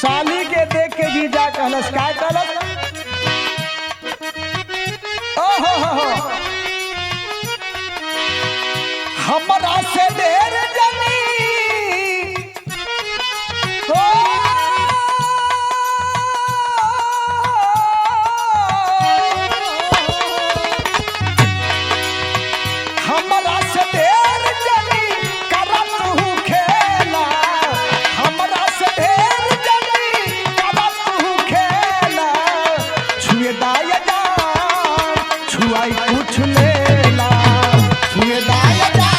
साली के देख के जीजा कहलस का कहलस ओहो हो हमरा से ढेर जनी हो हमरा से ढेर जनी करत हूँ खेला हमरा से ढेर जनी करत हूँ खेला छुए दाया जा छुआई पूछ लेला छुए दाया जा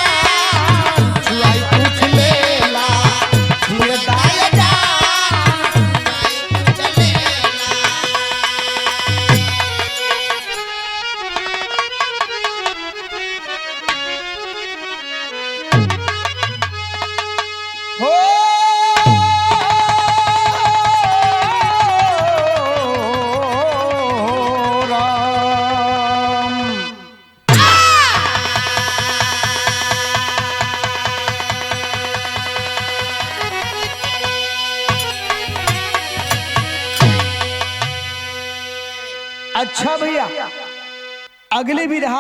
छुआई पूछ लेला छुए दाया जा हो राम अच्छा भैया अगली विधा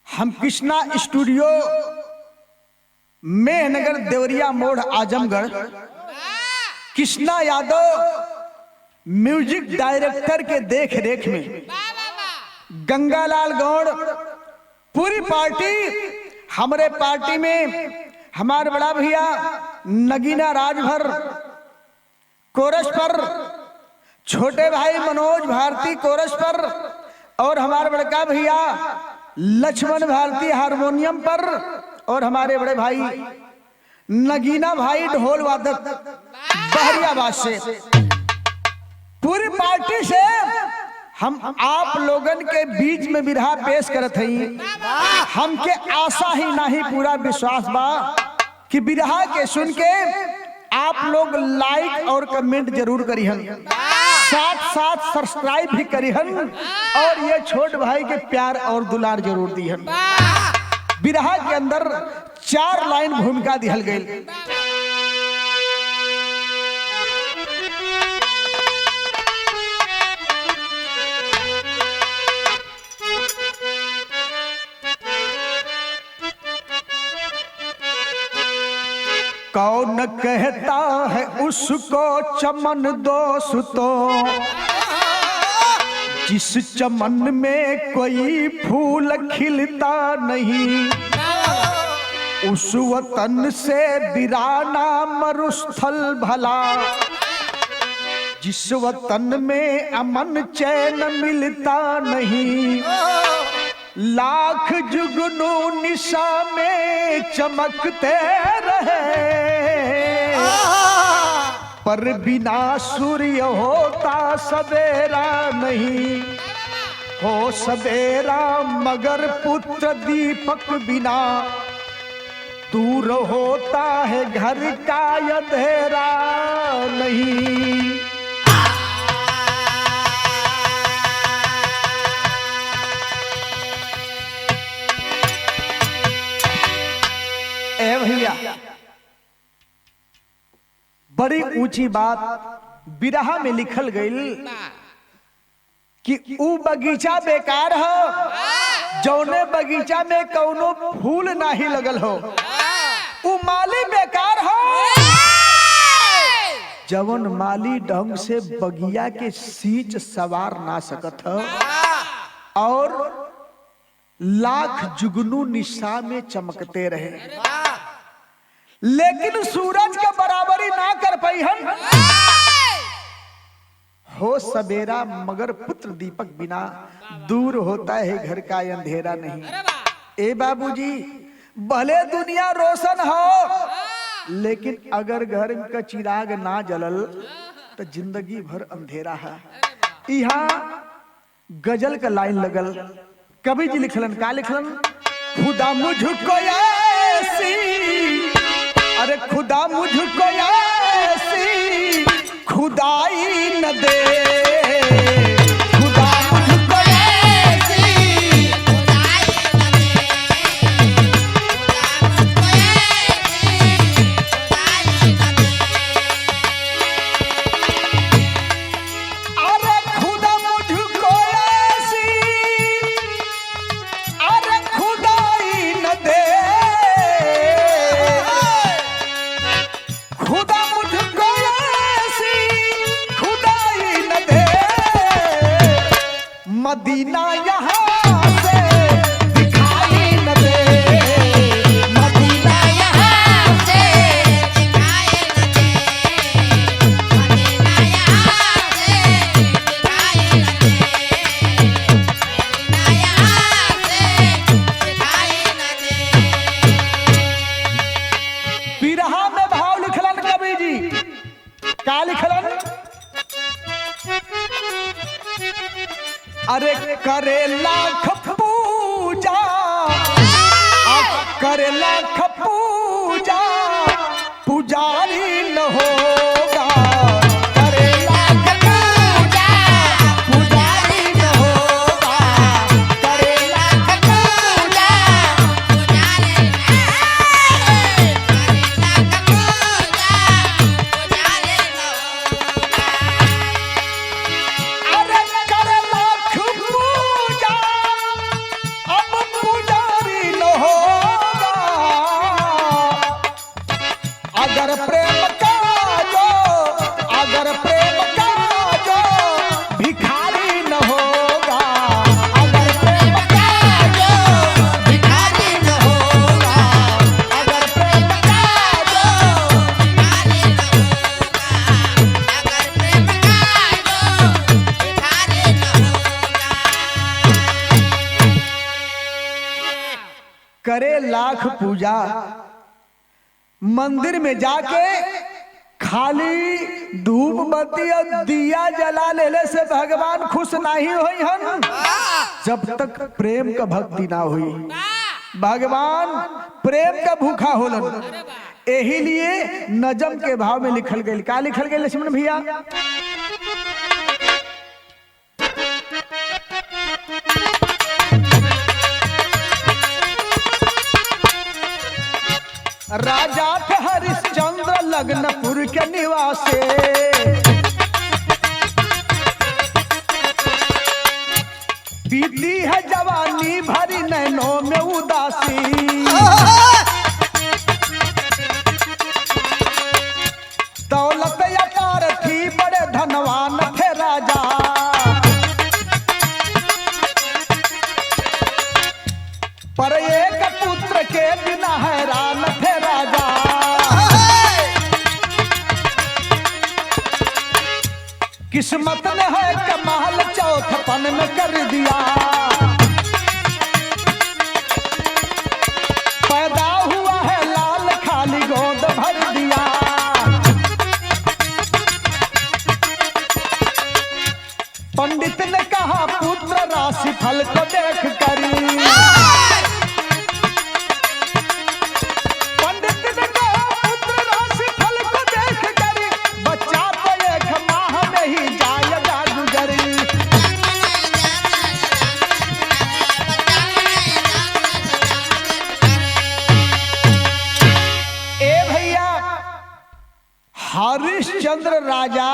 हम कृष्णा स्टूडियो मेहनगर देवरिया मोड़ आजमगढ़ कृष्णा यादव म्यूजिक डायरेक्टर के देख रेख में गंगालाल गौड़ पूरी पार्टी हमारे पार्टी में हमारे बड़ा भैया नगीना राजभर कोरस पर छोटे भाई मनोज भारती कोरस पर और हमारे बड़का भैया लक्ष्मण भारती हारमोनियम पर और हमारे बड़े भाई नगीना भाई ढोल वादक बहरियाबाद से पूरी पार्टी से हम आप लोगन के बीच में बिरहा पेश करत हई हमके आशा ही नहीं पूरा विश्वास बा कि बिरहा के सुन के आप लोग लाइक और कमेंट जरूर करिहन साथ साथ सब्सक्राइब भी करिहन और ये छोट भाई के प्यार और दुलार जरूर दिहन। बिरहा के अंदर 4 लाइन भूमिका दिहल गई। कौन कहता है उसको चमन दोस्तों जिस चमन में कोई फूल खिलता नहीं उस वतन से बिराना मरुस्थल भला जिस वतन में अमन चैन मिलता नहीं लाख जुगनू निशा में चमकते रहे पर बिना सूर्य होता सवेरा नहीं हो सवेरा मगर पुत्र दीपक बिना दूर होता है घर का अंधेरा नहीं। ए भैया बड़ी ऊंची बात बिरहा में लिखल गई कि ऊ बगीचा बेकार हो जौने बगीचा में कौनो फूल नहीं लगल हो ऊ माली बेकार हो जवन माली ढंग से बगिया के सींच सवार ना सकत हो और लाख जुगनू निशा में चमकते रहे लेकिन सूरज के बराबरी ना कर पाई हम हो सवेरा मगर पुत्र दीपक बिना दूर होता है घर का अंधेरा नहीं। ए बाबूजी भले दुनिया रोशन हो लेकिन अगर घर का चिराग ना जलल तो जिंदगी भर अंधेरा है। यहाँ गजल का लाइन लगल कवि जी लिखलन का लिखलन खुदा मुझको ऐसी अरे खुदा मुझको ऐसी खुदाई न दे खुदा मुझको ऐसी खुदाई न दे खुदा मुझको ऐसी खुदाई न दे मदीना यहाँ से दिखाई न दे, मदीना यहाँ से दिखाई न दे, मदीना यहाँ से दिखाई न दे, मदीना यहाँ से दिखाई न दे। बिरहा में भाव लिखलन कवि जी, का लिखलन? अरे करे लाख पूजा, करे लाख पूजा, पुजारी न होगा, करे लाख पूजा, पुजारी न होगा, करे लाख पूजा, पुजारी न होगा, करे लाख पूजा, पुजारी न होगा। अरे करे लाख पूजा, अब पुजारी न होगा, अगर प्रेम का जो, अगर प्रेम का जो भिखारी न होगा, अगर प्रेम का जो भिखारी न होगा, अगर प्रेम का जो भिखारी न होगा, अगर प्रेम का जो भिखारी न होगा। करे लाख पूजा, मंदिर में जाके खाली धूप बत्ती और दिया जला लेले से भगवान खुश नहीं होई हन, जब तक प्रेम का भक्ति ना हुई। भगवान प्रेम का भूखा होलन, यही लिए नजम के भाव में लिखल गई। का लिखल गई लक्ष्मण भैया? राजा थे हरिश्चंद्र लग्नपुर के निवासे, बीती है जवानी भरी नैनों में उदासी, दौलत अपार थी बड़े धनवान थे राजा, पर एक पुत्र के बिना हैरान थे राजा, किस्मत ने है कमाल चौथपन में कर दिया, पैदा हुआ है लाल खाली गोद भर दिया, पंडित ने कहा पुत्र राशि फल को देख करी, हरिश्चंद्र राजा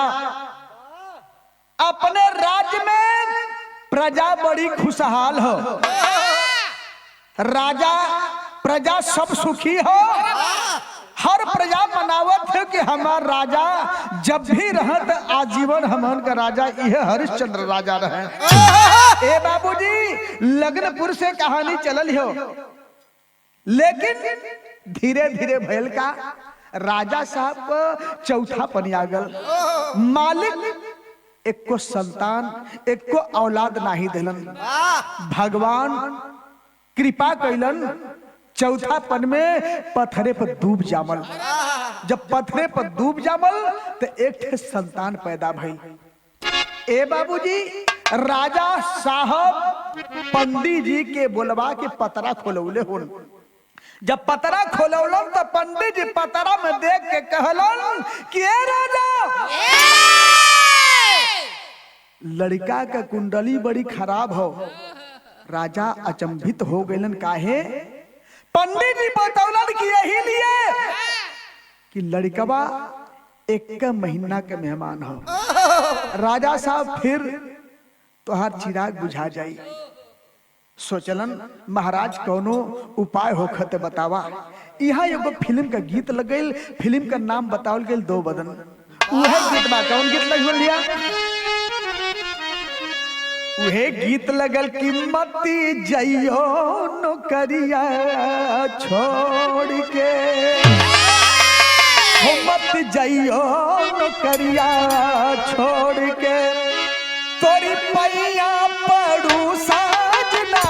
अपने राज्य में प्रजा बड़ी खुशहाल हो, राजा प्रजा सब सुखी हो, हर प्रजा मनावत है कि हमार राजा जब भी रहत आजीवन हमन का राजा यह हरिश्चंद्र राजा रहे। ए बाबूजी लग्नपुर से कहानी चलल हो, लेकिन धीरे धीरे भैल का राजा साहब चौथा पनियागल, मालिक एक को संतान एक को औलाद नहीं दिलन, भगवान कृपा कैलन, चौथा पन में पत्थरे पर डूब जामल, जब पत्थरे पर डूब जामल तो एक ठे संतान पैदा भइल। ए बाबूजी राजा साहब पंडित जी के बोलवा के पतरा खोलौले होन, जब पतरा खोलौलन तो पंडित जी पतरा में देख के कहलन कि ए राजा लड़का का कुंडली बड़ी खराब हो। राजा अचंभित हो गए, काहे? पंडित जी बतौलन कि यही लिए कि लड़कवा एक महीना के मेहमान हो। राजा साहब फिर तोहार चिराग बुझा जाई, सोचलन महाराज कौनो उपाय होखत बतावा। यहाँ एगो फिल्म का गीत लग गई, फिल्म का नाम बतावल गई दो बदन। वह गीत बा, कौन गीत लग लिया? उहे गीत लगल कि मती जइयो नौकरिया छोड़ के, हो मत जइयो नौकरिया छोड़ के, तोरी पैया पड़ू साजना,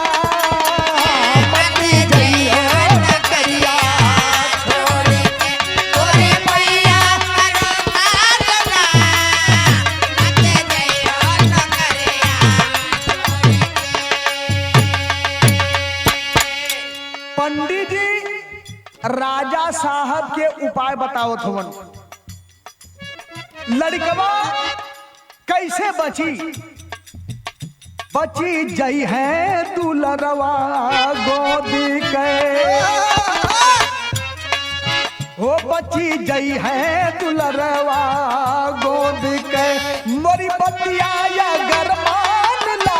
मत जइयो नौकरिया छोड़ के, तोरे पैया पड़ू साजना, मत जइयो नौकरिया छोड़ के। पंडित जी राजा साहब के उपाय बताओ थवन। लड़कवा कैसे बची? बची जई है दुलरवा गोद के, हो बची जई है दुलरवा गोद के, मोरी बतिया अगर मान ला,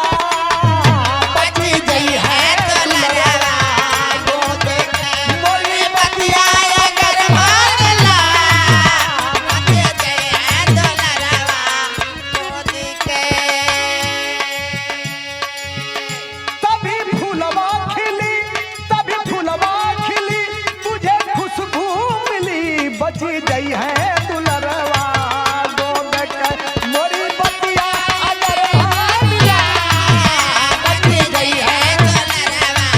बची जई है दुलरवा गोद के, मोरी बतिया अगर मान ला, मत जइयो दुलरवा गोद के। तभी फूलवा खिली, तभी फूलवा खिली, तुझे खुशबू मिली, बची गई है दुलरवा गोद के, मोरी बतिया अगर मान ला, बची गई है दुलरवा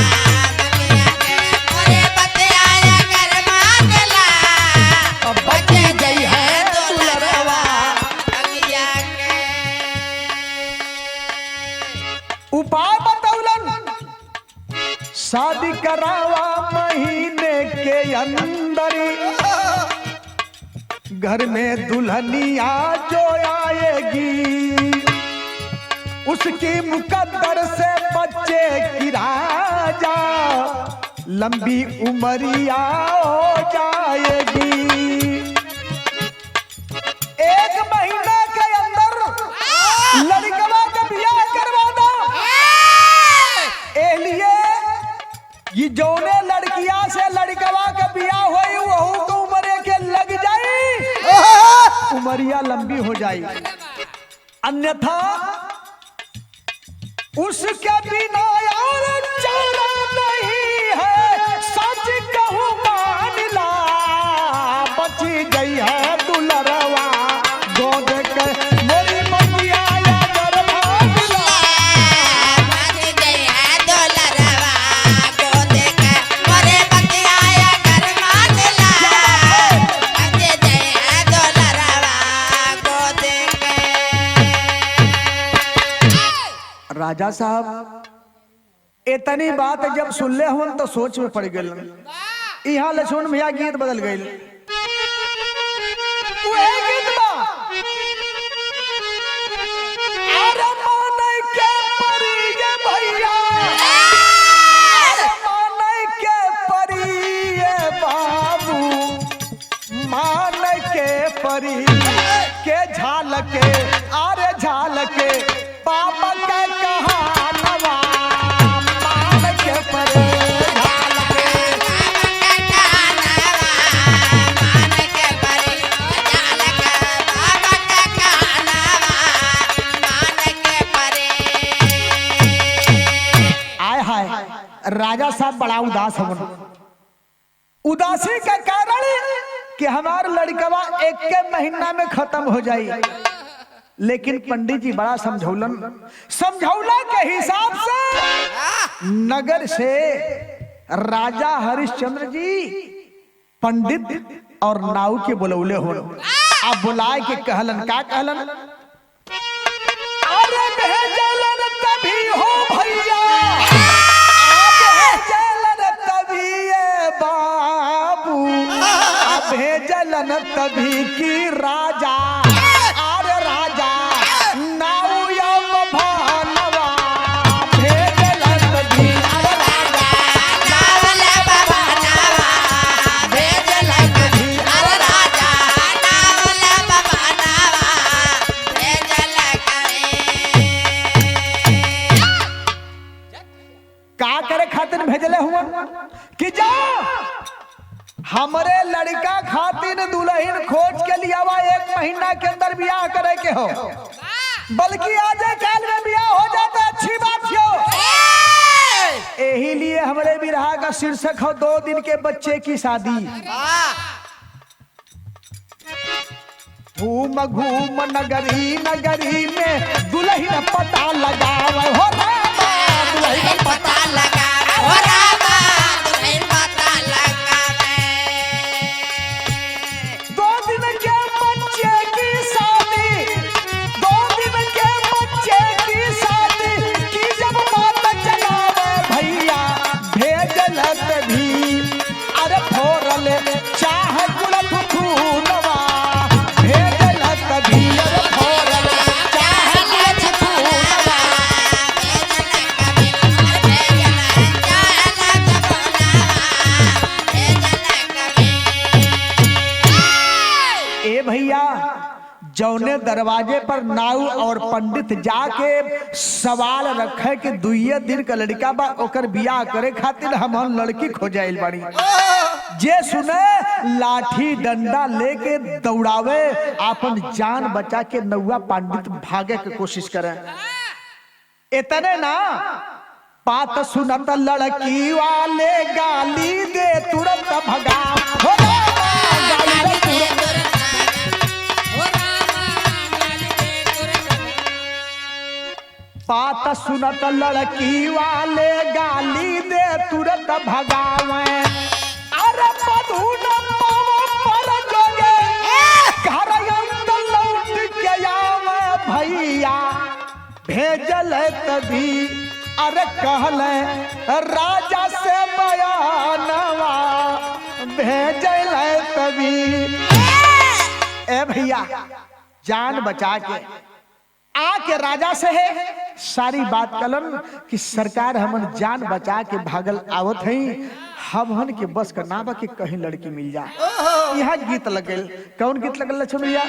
गलिया के, तोरे बतिया अगर मान ला, बची गई है दुलरवा। गलिया के। उपाय बतौलन, शादी करावा महीने के अंदर, घर में दुल्हनिया जो आएगी, उसकी मुकद्दर से बच्चे की राजा, लंबी उमरिया हो जाएगी। एक महीने के अंदर लड़कवा का ब्याह करवा दो। एलिए ये जौने लड़किया से लड़कवा का ब्याह होई वहू तो उम्र के लग जाई, उमरिया लंबी हो जाई, अन्यथा उसके बिना और चारा नहीं है, सच कहूँ मान ला, बची गई है दुलरवा गोद के, मोरी बतिया अगर मान ला, मत जइयो दुलरवा गोद के, तोरे बतिया अगर मान ला, मत जइयो दुलरवा गोद के। राजा साहब इतनी बात जब सुन ले हम तो सोच में पड़ गए। यहाँ लक्ष्मण भैया गीत बदल गए। अरे माने के परी ये भैया, अरे माने के परी ये बाबू, माने के परी के झालके, अरे झालके पापा के कहानवा, मान के परे झालके, मान के परी झालक, बाबा का कहनावा मान के परे। आय हाय राजा साहब बड़ा उदास हवन। उदासी का कारण कि हमार लड़कवा एक के महीना में खत्म हो जाई, लेकिन पंडित जी बड़ा समझौलन। समझौला के हिसाब से नगर से राजा हरिश्चंद्र जी पंडित और नाऊ के बुलौले हो। अब बुलाए के कहलन, का कहलन? अरे भेजलन तभी हो भैया, भेजलन तभी ये बाबू, भेजलन तभी की राजा, अरे राजा नाऊ यम भानवा, भेजलन तभी अरे राजा नावल बाबा नावा भेजल कभी, अरे राजा नावल बाबा नावा भेजल करे। का करे खातिर भेजले हुआ कि जा हमरे लड़का खातिर दुल्हन खोज के लियावा, 1 महीना के अंदर ब्याह करे के हो, बल्कि आज काल में ब्याह हो जाता बिरहा का शीर्षक हो 2 दिन के बच्चे की शादी। घूम घूम नगरी नगरी में दुल्हन पता लगावे हो रामा, दुल्हन पता लगा हो रामा, दुल्हन पता लगावे। 2 दिन के बच्चे की शादी, 2 दिन के बच्चे की शादी की जब बात चलावे भैया भेजल भी, अरे फोरल चाहे कुलफ खूनवा भेजल भी, अरे फोरल चाहे कुलफ खूनवा। ए भैया जौने दरवाजे पर नाऊ और पंडित जाके सवाल रखे कि 2 दिन का लड़का बा ओकर बियाह करे खातिर हम लड़की खोजाइल बाड़ी। जे सुने लाठी डंडा लेके दौड़ावे, अपन जान बचा के नौआ पंडित भागे के कोशिश करे। इतने ना बात सुनत लड़की वाले गाली दे तुरंत भगा हो गाली दे तुरंत। बात सुनत लड़की वाले गाली दे तुरंत भगावे, अरे बधू न पावे पर जोगे घर अंदर लौट के आवे भैया भेजल तभी, अरे कहले राजा से बयानवा भेजल तभी। ए भैया जान बचा के आके राजा से है सारी बात कलन कि सरकार हमन जान बचा के भागल आवत है, हमन के बस का ना बा कि कहीं लड़की मिल जाए। यहाँ गीत लगल, कौन गीत लगल लक्ष्मण भैया?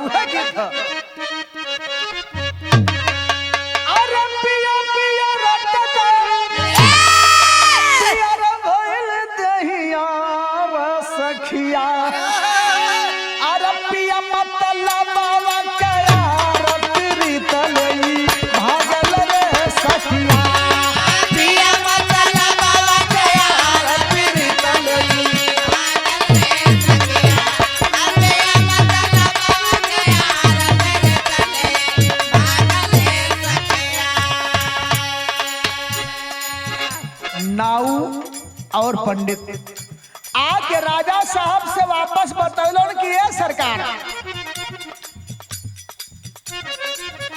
वह गीत अरे पिया पिया रटता पिया रे भइल दहिया व सखिया, अरे पिया मतलब बाबा कया रतरी तलई भागल रे सखिया, पिया मतलब बाबा कया रतरी तलई नाऊ और पंडित आके राजा साहब से वापस बतौलन कि ये सरकार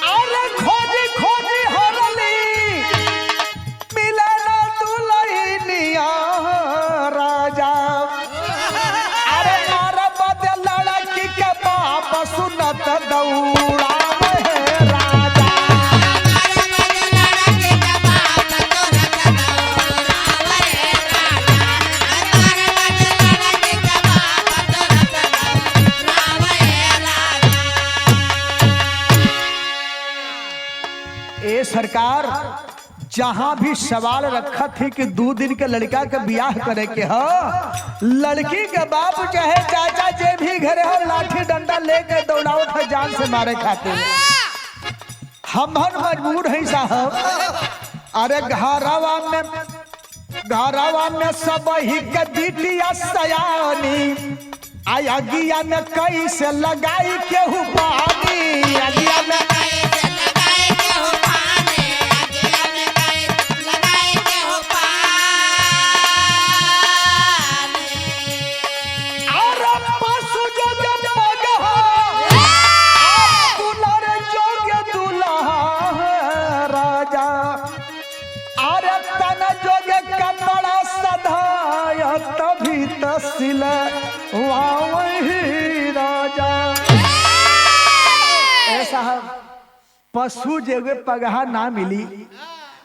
अरे खोजी खोजी हरली मिले ना दुल्हनिया राजा, अरे मारा बदे लड़की के बाप सुनत दौड़ा राजा। ए सरकार जहां भी सवाल रखा थी कि 2 दिन के लड़का के ब्याह करे के हो, लड़की के बाप चाहे चाचा जे भी घरे हो लाठी डंडा लेके दौड़ाओ था जान से मारे खातिर। हम मजबूर हैं साहब, अरे घरवा में सब ही के बिटिया सयानी आया गिया में कैसे लगाई केहू पानी, अगिया में तभी तसिल राजा। ऐसा पशु जोगे पगहा ना मिली,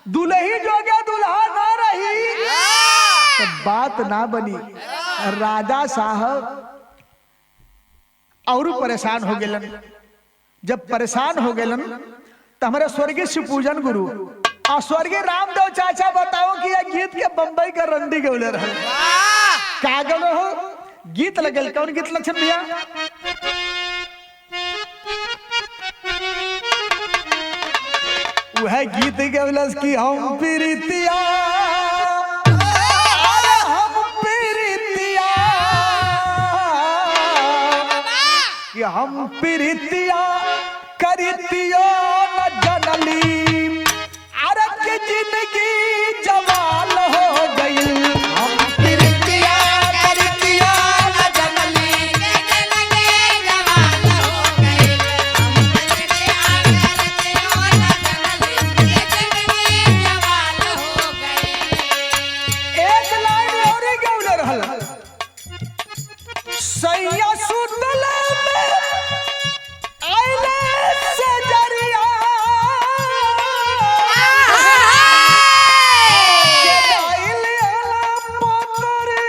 दुल्ही जोगे दुल्हा ना रही तो बात ना बनी। राजा साहब और परेशान हो गए। जब परेशान हो गए तो हमारे स्वर्गीय शिव पूजन गुरु और स्वर्गीय रामदेव चाचा बताओ कि यह गीत के बम्बई का रंडी गौले रहे कागल हो गीत लगल। कौन गीत लक्षण भैया? वह गीत गवलस की हम प्रीतिया अरे हम प्रीतिया कि हम प्रीतिया करीतियो न जनली अरे की जिंदगी जवाल हो गई हम प्रीतिया करीतियो न जनली एक लाइन और गौले रहल सैया सुतले में आइले से जरिया के आइले पोतरी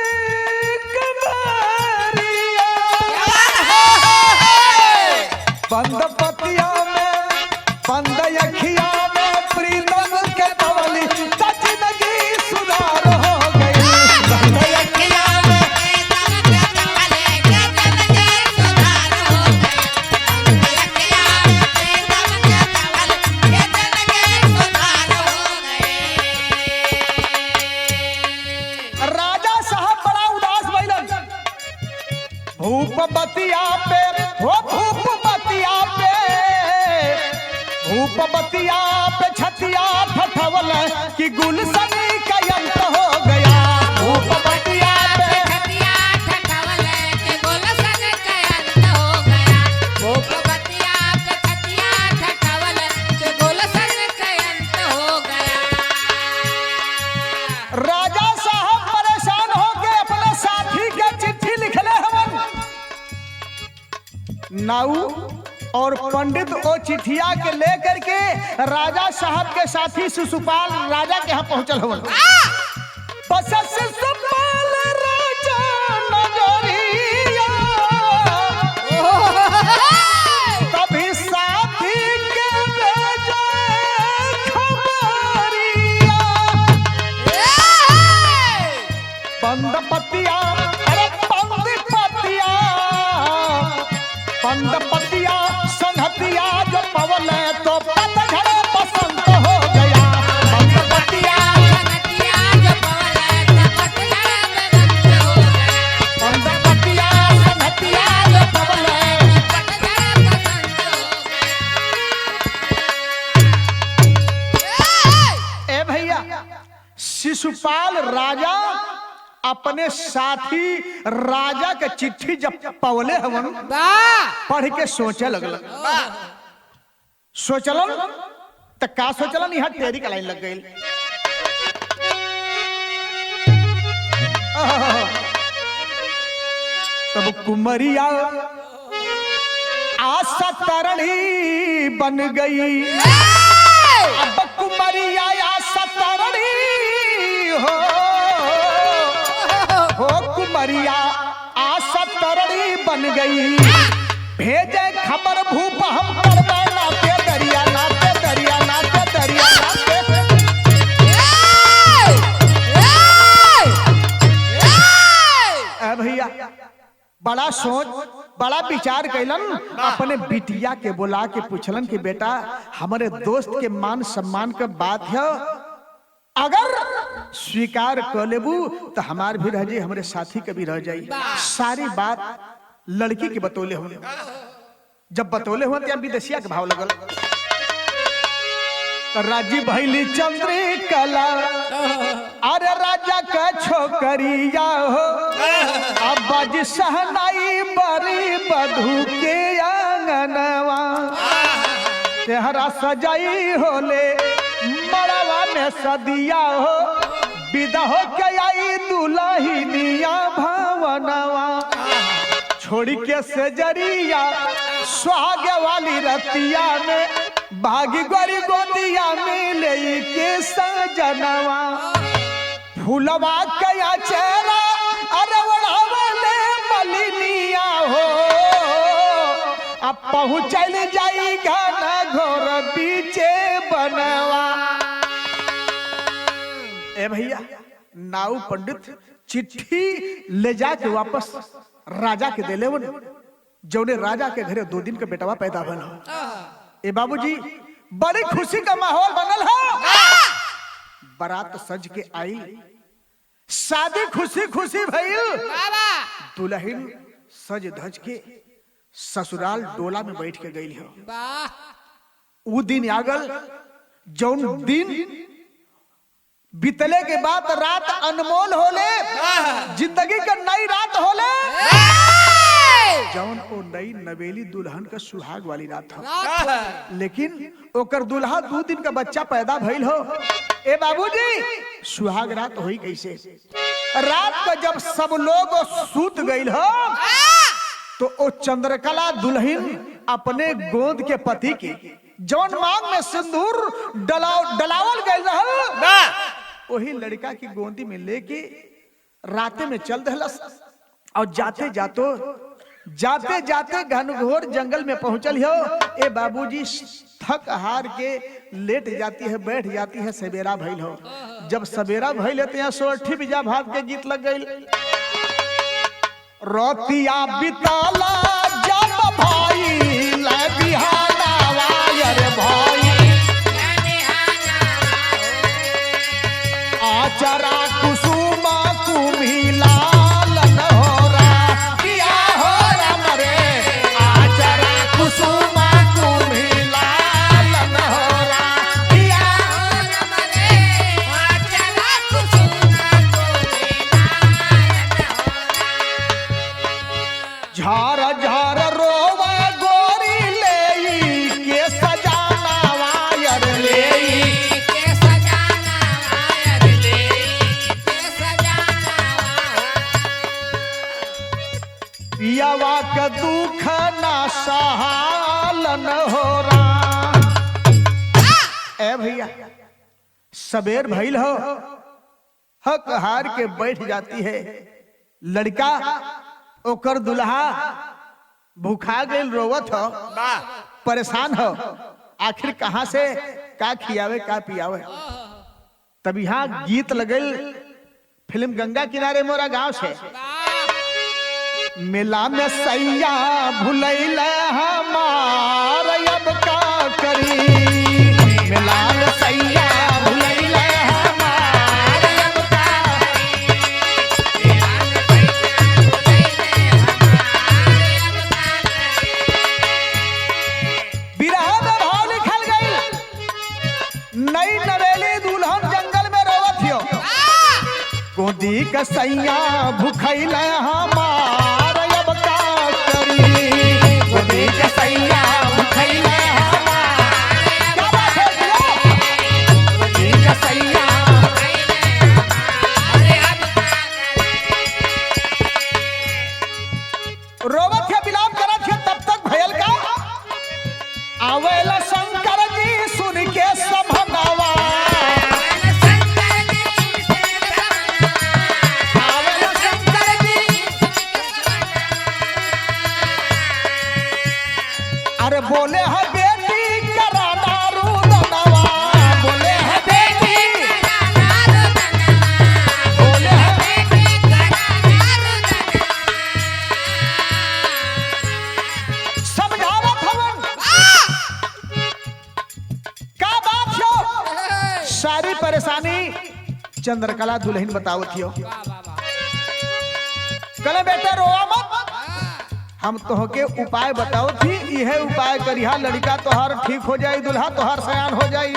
कमरिया बंद पतिया में बंद अखिया में प्रीतम के बवली जिंदगी सुधार हो गई बंद अखिया में राजा साहब बड़ा उदास भइलन भूप बतिया पे हो भूप बतिया पे छतिया ठठवल कि गुलशन का अंत हो गया भूप बतिया पे राजा साहब परेशान होके अपने साथी के चिट्ठी लिखले हवन नाऊ और पंडित ओ चिट्ठिया के लेकर के राजा साहब के साथी शिशुपाल राजा के यहाँ पहुंचल हवन बस शिशुपाल राजा नजरिया तभी साथी के भेजे खबरिया बंद पतिया अरे बंद पतिया संगतिया जो पवन तो पतझड़ बसंत हो गया बंद पतिया संगतिया जो पवन ए भैया शिशुपाल राजा अपने साथी राजा के चिट्ठी जब पवले हवन पढ़ के सोचे लगल सोचलन त का सोचलन यहाँ तेरी का लाइन लग गई तब कुमरिया आशा तरणी बन गई अब कुमरिया आशा तरणी हो कुमरिया आशा तरणी बन गई भेजे खबर भूप हम करवा नाते दरिया नाते दरिया नाते दरिया नाते भैया बड़ा सोच बड़ा विचार कैलन अपने बिटिया के बुला के पूछलन कि बेटा हमारे दोस्त के मान सम्मान का बात है अगर स्वीकार कर लेबू तो हमार भी रह जाए हमारे साथी के भी रह जाए सारी बात लड़की के बतौले हो जब बतौले हो तो विदेशिया के भाव लगल राजी भैली चंद्रिकला अरे राजा का छोकरिया हो अब बज सहनाई बड़ी बधू के आंगनवा तेहरा सजाई होले मड़वा में सदिया हो विदा हो के आई दुल्हनिया भवनवा छोड़ के सजरिया सुहाग वाली रतिया में भागी गोरी गोदिया में ले के सजनवा फूलवा कया चेहरा अरे वड़ावले मलिनिया हो अब पहुँचल जाई घना घोर पीछे बनवा ए भैया नाऊ पंडित चिट्ठी ले जाके वापस राजा के देले जौने राजा के घरे 2 दिन के बेटवा पैदा बना ए बाबूजी बड़ी खुशी का माहौल बनल है। बारात सज के आई, शादी खुशी खुशी भइल। दुल्हन सज धज के ससुराल डोला में बैठ के गई है। वो दिन आगल जौन दिन बीतले के बाद रात अनमोल होले, जिंदगी का नई रात होले। जौन ओ नई नवेली दुल्हन का सुहाग वाली रात हो। लेकिन ओकर दुल्हा 2 दिन का बच्चा पैदा भइल हो। ए बाबूजी, सुहाग रात होई कैसे? रात को जब सब लोग सूत गइल हो तो ओ चंद्रकला दुल्हन अपने गोद के पति के जौन मांग में सिंदूर डलावल गइल रहल, वही लड़का की गोदी में लेके राते में चल दहलस। और जाते जाते घनघोर जंगल में पहुंचल हो। ए बाबूजी, थक हार के लेट जाती है, बैठ जाती है। सवेरा भइल हो। जब सवेरा भइल तो यहाँ सोरठी बिजा भाग के गीत लग गई। रोतिया बिताला जब भाई ले बिहाना वायर भाई, आचरा कुसुमा कुमिला झार झार रोवा गोरी ले के सजाना वायर ले के सजाना वायर ले के सजाना पियावा का दुख ना सहालन हो रहा। ए भैया, सबेर भइल हो, हक हार के बैठ जाती है। लड़का ओकर दुल्हा भूखा गइल, रोवत हो, परेशान हो, आखिर कहां से का खियावे का पियावे। तब यहाँ गीत लगल फिल्म गंगा किनारे मोरा गांव से। मेला में सैया भुलैल हमार अब का करी, मेला में सैया भुलैल हमार अब का बिरहा में भाव लिखल गई। नई नवेली दुल्हन जंगल में रोवत हो, गोदी का सैया भूखैल हमार अब का करी, गोदी का सैया भूखैल हमार। क्या बात है भैया? गोदी का सैया रोवत है, विलाप करत है। तब तक भयल का आवेला शंकर जी सुन के समहनवा, आवेला शंकर जी। अरे बोले है बेटी कराना रुदनवा, बोले है बेटी, बोले है बेटी कराना रुदनवा। समझावत हवन का बात हो। सारी परेशानी चंद्रकला दुल्हन बतावत हो। कल बेटा रोआ मत, हम तोहके उपाय बताओ थी। यह उपाय करिहा, लड़का तोहार ठीक हो जाई, दुल्हा तोहार सयान हो जाई।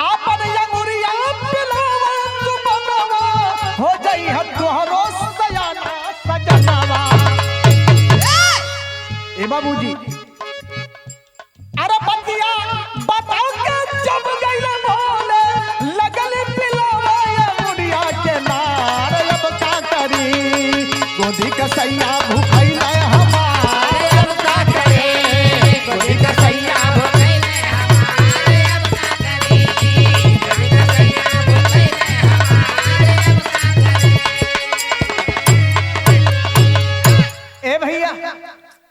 आपन अंगुरिया पिलावा तू बनवा, हो जाई हम तोहरो सयाना सजनवा। ए बाबूजी, अरे बतिया बताओ के जब गइल भोले, लगल पिलावा अंगुरिया के नार अब का करी, गोदी का सैया भूखैल हमार अब का करे, गोदी का सैया भूखैल हमार अब का करे, गोदी का सैया भूखैल हमार अब का करे। ए भैया,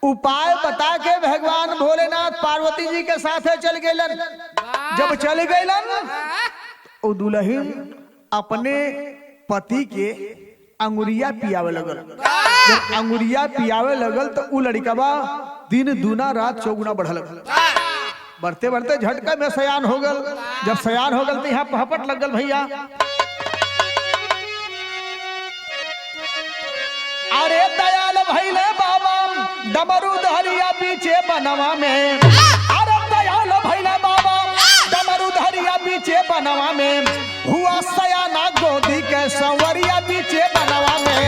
उपाय बता के भगवान भोलेनाथ पार्वती जी के साथे चल गइलन। जब चल गइलन, ओ दुल्हन अपने पति के अंगुरिया पियावे लगल। जब अंगुरिया पियावे लगल तो उ लड़कवा दिन दूना रात चौगुना बढ़ लगल। बढ़ते बढ़ते झटका में सयान हो गल। जब सयान हो गल तो यहाँ पहपट लग गल भैया। अरे दयाल भैले बाबा डमरू धरिया पीछे बनवा में। अरे दयाल भैले बाबा डमरू धरिया पीछे बनवा में। हुआ सयाना गोदी के संवरिया पीछे बनवा में।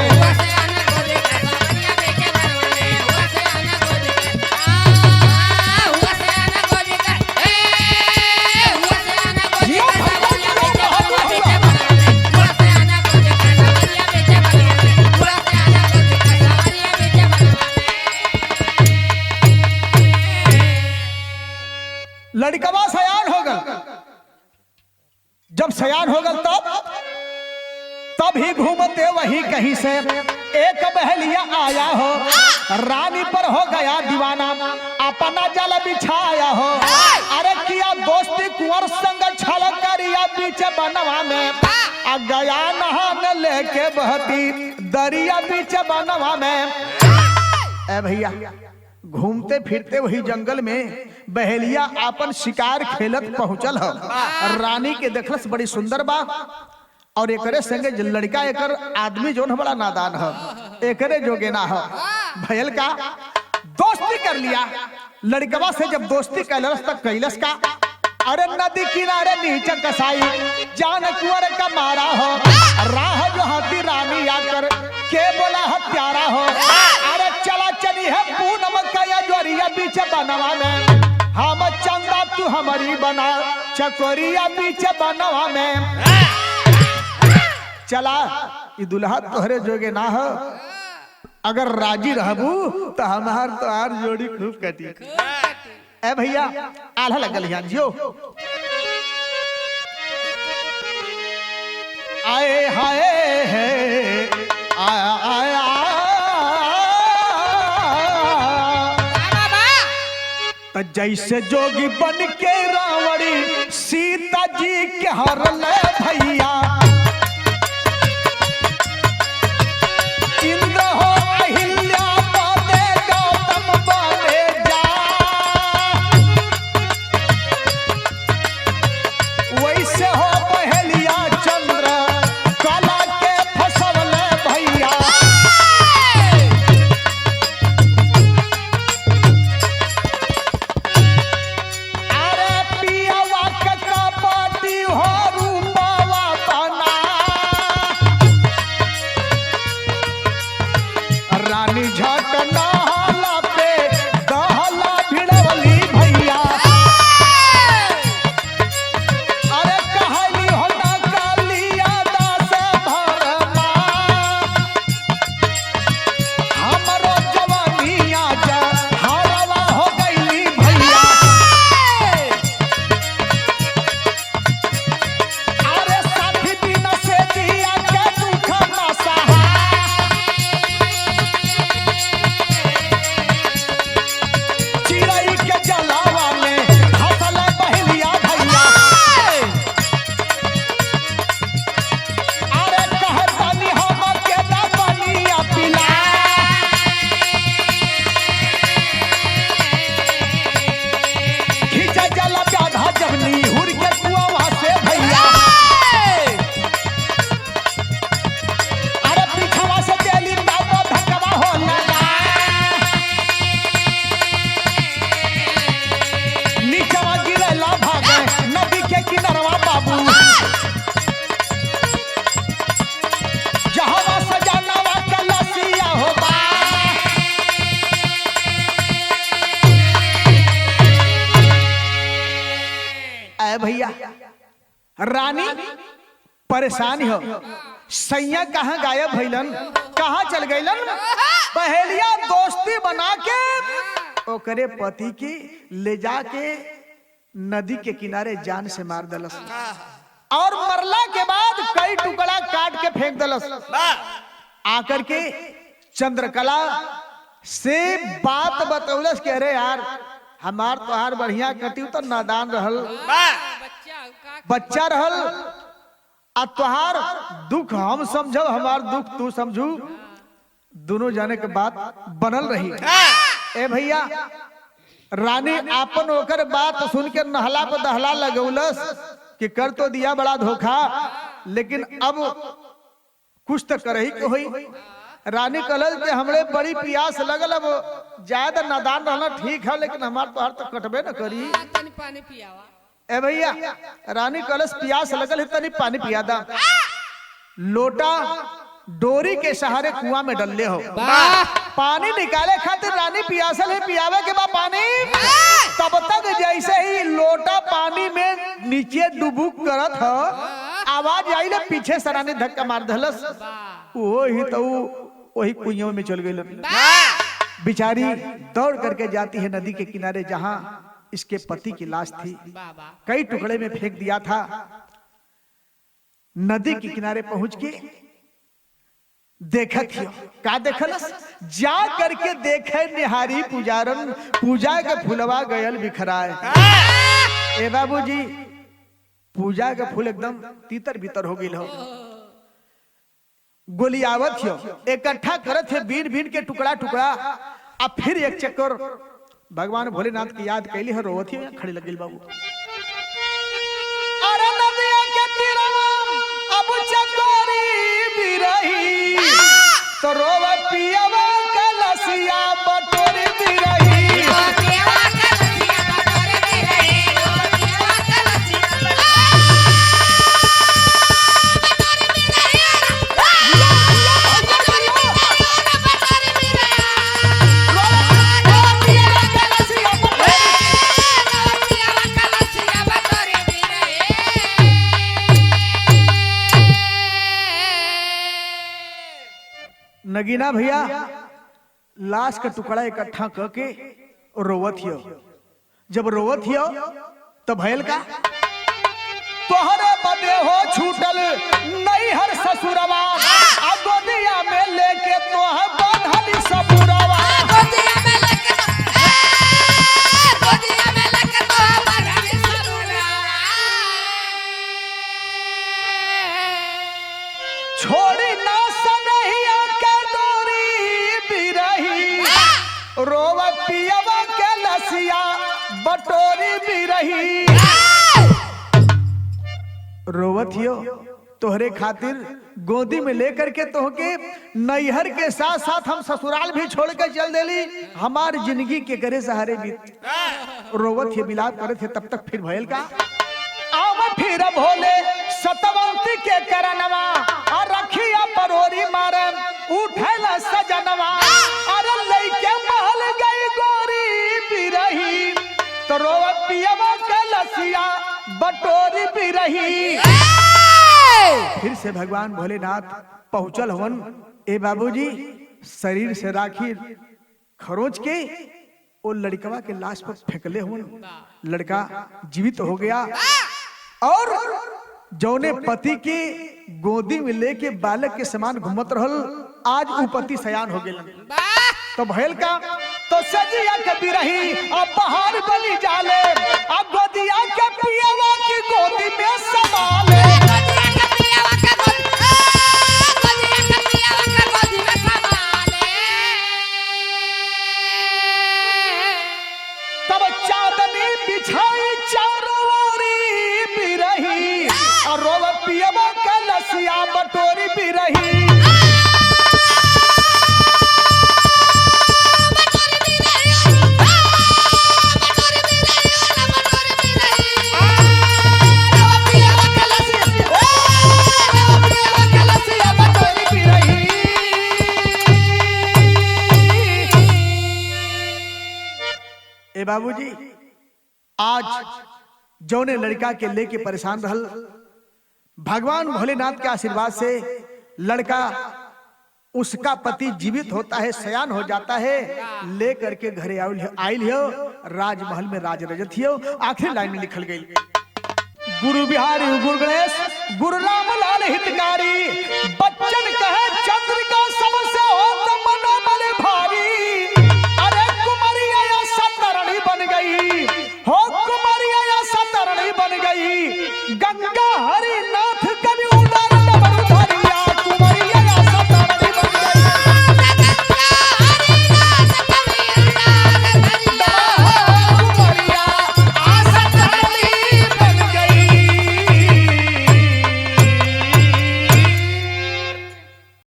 लड़कवा सयान हो गल। जब सयान हो गल तब ही घूमते वही कहीं से एक बहलिया आया हो। रानी पर हो गया दीवाना अपना जल बिछाया हो। अरे किया दोस्ती कुंवर संग छल करिया पीछे बनवा में। आ गया नहान लेके बहती दरिया पीछे बनवा में। ए भैया घूमते फिरते वही जंगल में बहेलिया अपन शिकार खेलत पहुंचल हो। रानी के देखलस बड़ी सुंदर बा और एकरे संगे लड़का एकर आदमी जो बड़ा नादान हो एकरे जोगे ना हो। भयल का दोस्ती कर लिया लड़कवा से। जब दोस्ती कैलस तक कैलस का। अरे नदी किनारे नीचे कसाई जान कुंवर का मारा हो। राह जो हाथी रानी आकर के बोला हत्यारा हो। अरे चला चली है पूनम का जोरिया पीछे बनवा में। हम चंदा तू हमारी बना चकोरिया पीछे बनवा में। चला ये दुल्हा तोहरे जोगे ना हो। अगर राजी रहबू तो हमार तोहार जोड़ी खूब कटी। ए भैया आल्हा लगल यहाँ जियो। आए हाय है आया आया तो जैसे जोगी बन के रावड़ी सीता जी के हर ले भैया। इंद्र हो अहिल्या बने गौतम बने जा। वैसे हो पहलिया चंद्र कला के फसवले भैया। अरे पियावा के कपाटी हो रूपावा बना। रानी झट नहाला पे दहला भिड़वली भैया। अरे कहानी हो ना कालिया दास भरमा। हमरो जवानिया जा हरवा हो गईली भैया। अरे साथी बिना से दिया के दुख ना सहा। चिड़ै के जलावा में हंसल बहलिया भैया। अरे कहतानी हम के ना बनिया पिला। खींचा जला प्याधा जवनी हुर के कुआवा से भैया। अरे पीछवा से तेली दावा धकवा हो लगा। नीचवा गिरेला भागे नदी के किनारवा बाबू। जहवा सजानवा के लसिया हो बा। ए भैया रानी परेशान हो। सैया कहाँ गायब भइलन कहाँ चल गइलन। पहेलिया दोस्ती बना के ओकरे पति की ले जाके नदी के किनारे जान से मार दलस। और मरला के बाद कई टुकड़ा काट के फेंक दलस। आकर के चंद्रकला से बात बतौलस के अरे यार हमार तोहार बढ़िया कटी तो नादान रहल बच्चा रहल। आ तोहार दुख हम समझो हमार दुख तू समझू। दोनों जाने के बाद बनल रही। ए भैया रानी आपन होकर बात सुन के नहला पर दहला लगौलस कि कर तो दिया बड़ा धोखा, लेकिन अब कुछ तो करही के होई। रानी कहल कि हमरे बड़ी प्यास लगल, अब ज्यादा नादान रहना ठीक है, लेकिन हमार तो हर तक कटबे न करी। तनी पानी पियावा। ए भैया, रानी कलश प्यास लगल है, तनी पानी पिया दा। लोटा डोरी के सहारे कुआं में डलले हो, पानी निकाले खातिर रानी पियासल है, पियावे के बाद पानी। तब तक जैसे ही लोटा पानी में नीचे डुबुक करत हो, आवाज आई ना पीछे से रानी धक्का मार दहलस, वही कुइयों में चल गई। बिचारी दौड़ करके जाती है नदी के किनारे जहां इसके पति की लाश थी, कई टुकड़े में फेंक दिया था। नदी के किनारे पहुंच के देखत हियो, का देखलस? जा करके देखे निहारी पुजारन, पूजा के फूलवा गयल बिखराए। ए बाबूजी, पूजा के फूल एकदम तीतर भीतर हो गई हो, गोलियावत हियो, इकट्ठा करत है बीन बीन के टुकड़ा टुकड़ा। अब फिर एक चक्कर भगवान भोलेनाथ की याद कैली है, रोवत हियो, खड़ी लग गई बाबू। अरे नदिया के तीरवा अब चकोरी बिरही, तो रोवा पियावा कलसिया बटोरी बिरही। नगीना भैया लाश का टुकड़ा इकट्ठा करके रोवत हियो। जब रोवत हियो तो भैल का तोहरे बदे हो छूटल नहीं हर ससुरवा, गोदिया में लेके तोह बांधली सबुरवा। छोड़ी ना सनहिया के डोरी बिरही, रोवा पियवा के लसिया बटोरी बिरही। रोवत हियो तोहरे खातिर गोदी में लेकर के तोहके नैहर के साथ साथ हम ससुराल भी छोड़ के चल देली, हमार जिंदगी के करे सहारे बीत। रोवत है, बिलाप करे थे। तब तक फिर भयल का आव फिर भोले सतवंती के करनवा, और रखिया परोरी मारे उठैला सजनवा। अरे लइके महल गई गोरी बिरही, तो रोवा पियवा के लसिया बटोरी बिरही। फिर से भगवान भोलेनाथ पहुंचल हवन। ए बाबूजी, शरीर से राखी खरोच के वो लड़कवा के लाश पर फेंकले हवन। लड़का जीवित हो गया, और जौने पति के गोदी में लेके बालक के समान घूमत रहल, आज उ पति सयान हो गेलन। तो भैल का तो सजिया के बिरही अब बाहर बली जाले, अब गोदिया के पियवा की गोदी में संभाले। तब चांदनी बिछाई चारों ओरी बिरही, और रोवा पियवा के लसिया बटोरी बिरही। ए बाबूजी, आज जौने लड़का के लेके परेशान रहल, भगवान भोलेनाथ के आशीर्वाद से लड़का उसका पति जीवित होता है, सयान हो जाता है, ले करके घरे आयल हो, राजमहल में राज रजत हो। आखिरी लाइन में लिखल गई, गुरु बिहारी गुरु गणेश गुरु राम लाल हितकारी, बच्चन कहे चंद्रिका